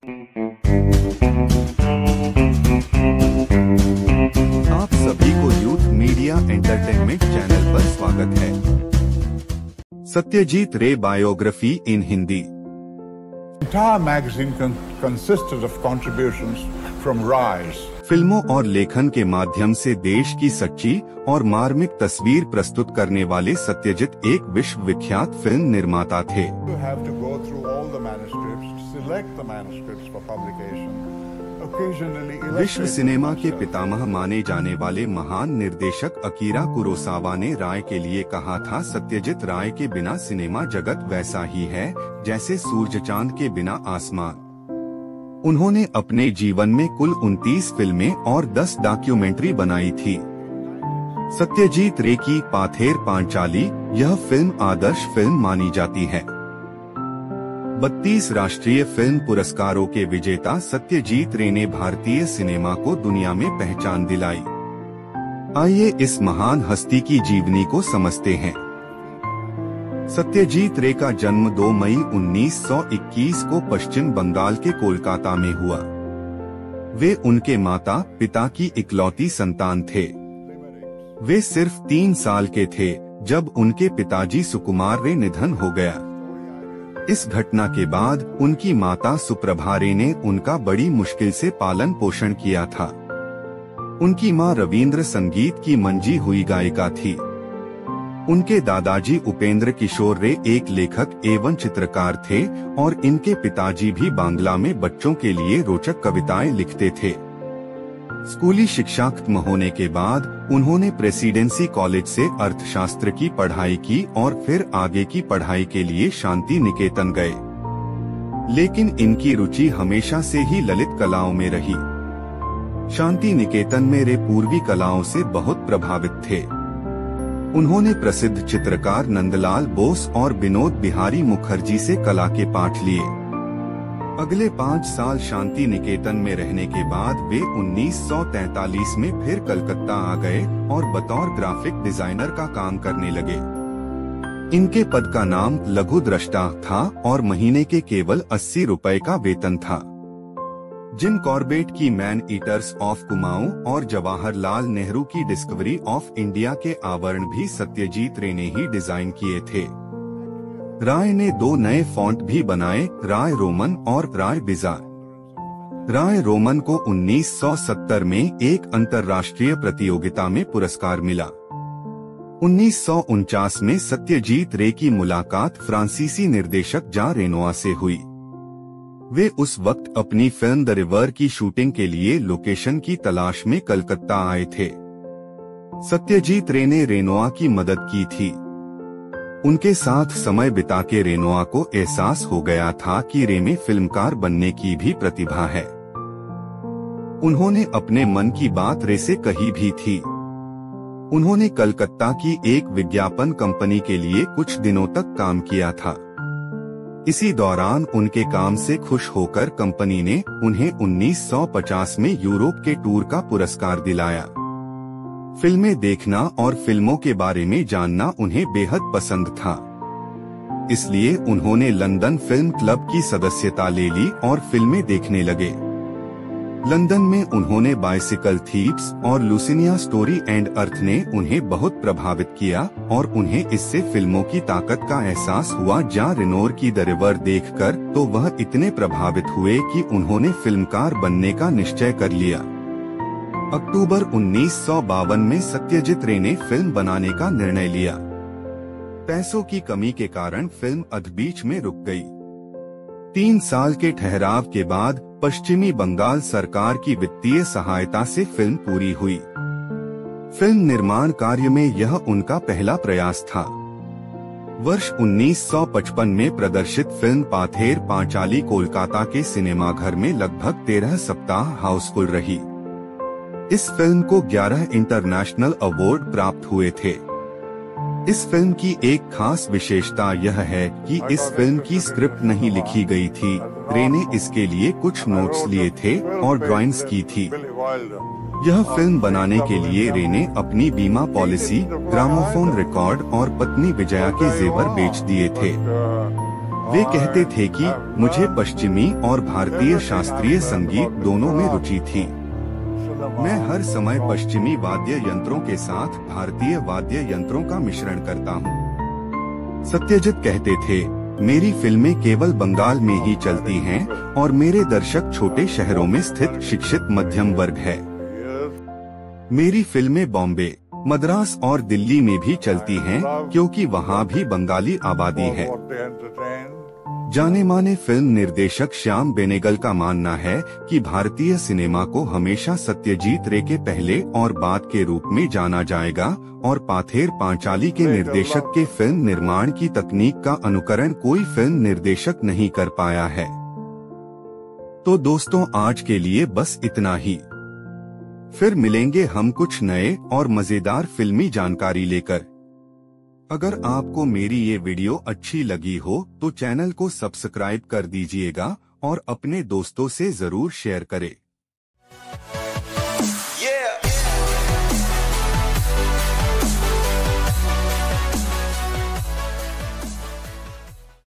आप सभी को यूथ मीडिया एंटरटेनमेंट चैनल पर स्वागत है। सत्यजीत रे biography in Hindi. Entire magazine consisted of contributions from Rise. फिल्मों और लेखन के माध्यम से देश की सच्ची और मार्मिक तस्वीर प्रस्तुत करने वाले सत्यजीत एक विश्वविख्यात फिल्म निर्माता थे। You have to go through all the manuscripts, select the manuscripts for publication. Occasionally विश्व सिनेमा के पितामह माने जाने वाले महान निर्देशक अकीरा कुरोसावा ने राय के लिए कहा था, सत्यजीत राय के बिना सिनेमा जगत वैसा ही है जैसे सूरज चांद के बिना आसमान। उन्होंने अपने जीवन में कुल 29 फिल्में और 10 डॉक्यूमेंट्री बनाई थी। सत्यजीत रे की पाथेर पांचाली यह फिल्म आदर्श फिल्म मानी जाती है। 32 राष्ट्रीय फिल्म पुरस्कारों के विजेता सत्यजीत रे ने भारतीय सिनेमा को दुनिया में पहचान दिलाई। आइए इस महान हस्ती की जीवनी को समझते हैं। सत्यजीत रे का जन्म 2 मई 1921 को पश्चिम बंगाल के कोलकाता में हुआ। वे उनके माता पिता की इकलौती संतान थे। वे सिर्फ 3 साल के थे जब उनके पिताजी सुकुमार रे निधन हो गया। इस घटना के बाद उनकी माता सुप्रभा रे ने उनका बड़ी मुश्किल से पालन पोषण किया था। उनकी मां रविंद्र संगीत की मंजी हुई गायिका थी। उनके दादाजी उपेंद्र किशोर रे एक लेखक एवं चित्रकार थे और इनके पिताजी भी बांग्ला में बच्चों के लिए रोचक कविताएं लिखते थे। स्कूली शिक्षा खत्म होने के बाद उन्होंने प्रेसिडेंसी कॉलेज से अर्थशास्त्र की पढ़ाई की और फिर आगे की पढ़ाई के लिए शांति निकेतन गए। लेकिन इनकी रुचि हमेशा से ही ललित कलाओं में रही। शांति निकेतन में रे पूर्वी कलाओं से बहुत प्रभावित थे। उन्होंने प्रसिद्ध चित्रकार नंदलाल बोस और विनोद बिहारी मुखर्जी से कला के पाठ लिए। अगले 5 साल शांति निकेतन में रहने के बाद वे 1943 में फिर कलकत्ता आ गए और बतौर ग्राफिक डिजाइनर का काम करने लगे। इनके पद का नाम लघु दृष्टा था और महीने के केवल 80 रुपए का वेतन था। जिम कॉर्बेट की मैन ईटर्स ऑफ कुमाऊं और जवाहरलाल नेहरू की डिस्कवरी ऑफ इंडिया के आवरण भी सत्यजीत रे ने ही डिजाइन किए थे। राय ने 2 नए फॉन्ट भी बनाए, राय रोमन और राय बिजार। राय रोमन को 1970 में एक अंतर्राष्ट्रीय प्रतियोगिता में पुरस्कार मिला। 1949 में सत्यजीत रे की मुलाकात फ्रांसीसी निर्देशक जॉन रेनोआ से हुई। वे उस वक्त अपनी फिल्म द रिवर की शूटिंग के लिए लोकेशन की तलाश में कलकत्ता आए थे। सत्यजीत रे ने रेनोआ की मदद की थी। उनके साथ समय बिता के रेनोआ को एहसास हो गया था कि रे में फिल्मकार बनने की भी प्रतिभा है। उन्होंने अपने मन की बात रे से कही भी थी। उन्होंने कलकत्ता की एक विज्ञापन कंपनी के लिए कुछ दिनों तक काम किया था। इसी दौरान उनके काम से खुश होकर कंपनी ने उन्हें 1950 में यूरोप के टूर का पुरस्कार दिलाया। फिल्में देखना और फिल्मों के बारे में जानना उन्हें बेहद पसंद था। इसलिए उन्होंने लंदन फिल्म क्लब की सदस्यता ले ली और फिल्में देखने लगे। लंदन में उन्होंने बाइसिकल थीव्स और लुसिनिया स्टोरी एंड अर्थ ने उन्हें बहुत प्रभावित किया और उन्हें इससे फिल्मों की ताकत का एहसास हुआ। जॉन रेनोर की द रिवर देखकर तो वह इतने प्रभावित हुए कि उन्होंने फिल्मकार बनने का निश्चय कर लिया। अक्टूबर 1952 में सत्यजीत रे ने फिल्म बनाने का निर्णय लिया। पैसों की कमी के कारण फिल्म अधबीच में रुक गई। 3 साल के ठहराव के बाद पश्चिमी बंगाल सरकार की वित्तीय सहायता से फिल्म पूरी हुई। फिल्म निर्माण कार्य में यह उनका पहला प्रयास था। वर्ष 1955 में प्रदर्शित फिल्म पाथेर पांचाली कोलकाता के सिनेमाघर में लगभग 13 सप्ताह हाउसफुल रही। इस फिल्म को 11 इंटरनेशनल अवार्ड प्राप्त हुए थे। इस फिल्म की एक खास विशेषता यह है कि इस फिल्म की स्क्रिप्ट नहीं लिखी गई थी। रे ने इसके लिए कुछ नोट्स लिए थे और ड्राइंग्स की थी। यह फिल्म बनाने के लिए रे ने अपनी बीमा पॉलिसी, ग्रामोफोन रिकॉर्ड और पत्नी विजया के जेवर बेच दिए थे। वे कहते थे कि मुझे पश्चिमी और भारतीय शास्त्रीय संगीत दोनों में रुचि थी। मैं हर समय पश्चिमी वाद्य यंत्रों के साथ भारतीय वाद्य यंत्रों का मिश्रण करता हूँ। सत्यजित कहते थे, मेरी फिल्में केवल बंगाल में ही चलती हैं और मेरे दर्शक छोटे शहरों में स्थित शिक्षित मध्यम वर्ग है। मेरी फिल्में बॉम्बे, मद्रास और दिल्ली में भी चलती हैं क्योंकि वहाँ भी बंगाली आबादी है। जाने माने फिल्म निर्देशक श्याम बेनेगल का मानना है कि भारतीय सिनेमा को हमेशा सत्यजीत रे के पहले और बाद के रूप में जाना जाएगा और पाथेर पांचाली के निर्देशक के फिल्म निर्माण की तकनीक का अनुकरण कोई फिल्म निर्देशक नहीं कर पाया है। तो दोस्तों, आज के लिए बस इतना ही। फिर मिलेंगे हम कुछ नए और मजेदार फिल्मी जानकारी लेकर। अगर आपको मेरी ये वीडियो अच्छी लगी हो तो चैनल को सब्सक्राइब कर दीजिएगा और अपने दोस्तों से जरूर शेयर करें।